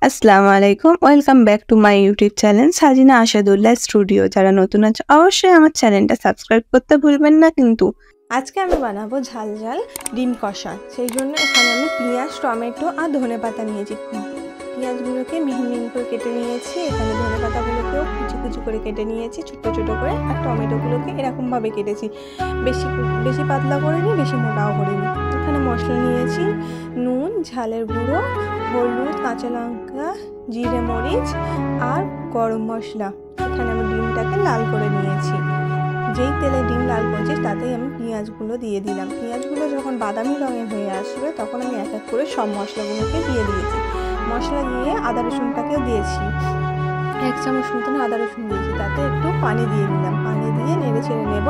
আসসালামু আলাইকুম। Welcome back to my YouTube channel Sajina Ashadullah studio. যারা নতুন আছে অবশ্যই আমার চ্যানেলটা সাবস্ক্রাইব করতে ভুলবেন না কিন্তু। আজকে আমি বানাবো ঝাল ঝাল ডিম কষা। সেই জন্য এখানে আমি পেঁয়াজ, টমেটো আর ধনেপাতা নিয়েছি। পেঁয়াজগুলোকে মিহি মিহি করে কেটে নিয়েছি। এখানে ধনেপাতাগুলোকেও কুচি কুচি করে কেটে নিয়েছি ছোট ছোট করে। আর টমেটোগুলোকে এরকমভাবে কেটেছি, বেশি বেশি পাতলা করিনি, বেশি মোটাও করিনি। এখানে মশলা নিয়েছি নুন, ঝালের গুঁড়ো, হলুদ, কাঁচা লঙ্কা, জিরে মরিচ আর গরম মশলা। এখানে আমি ডিমটাকে লাল করে নিয়েছি। যেই তেলে ডিম লাল করছি তাতেই আমি পেঁয়াজগুলো দিয়ে দিলাম। পেঁয়াজগুলো যখন বাদামি রঙের হয়ে আসবে তখন আমি এক এক করে সব মশলাগুলোকে দিয়ে দিয়েছি। মশলা দিয়ে আদা রসুনটাকেও দিয়েছি, 1 চামচ মতন আদা রসুন দিয়েছি। তাতে একটু পানি দিয়ে দিলাম, পানি দিয়ে নেড়ে ছেড়ে নেব।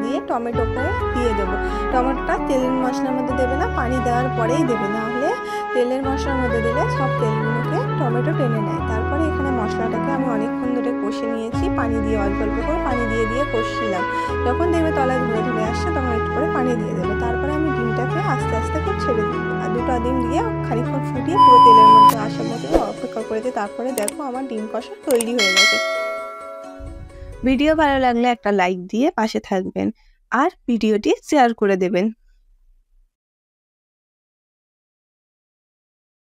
দিয়ে টমেটোকে দিয়ে দেবো। টমেটোটা তেলের মশলার মধ্যে দেবে না, পানি দেওয়ার পরেই দেবে, না হলে তেলের মশলার মধ্যে দিলে সব তেলগুলোকে টমেটো টেনে নেয়। তারপরে এখানে মশলাটাকে আমি অনেকক্ষণ ধরে কষে নিয়েছি, পানি দিয়ে অল্প অল্প করে পানি দিয়ে দিয়ে কষছিলাম। যখন দেখবে তলায় ধরে ধরে আসছে তখন একটু করে পানি দিয়ে দেবে। তারপরে আমি ডিমটাকে আস্তে আস্তে করে ছেড়ে দিই, আর 2টা ডিম দিয়ে খানিকক্ষণ ফুটিয়ে পুরো তেলের মধ্যে আসার মতো অপেক্ষা করে দিই। তারপরে দেখো আমার ডিম কষা তৈরি হয়ে গেছে। ভিডিও ভালো লাগলে একটা লাইক দিয়ে পাশে থাকবেন আর ভিডিওটি শেয়ার করে দেবেন।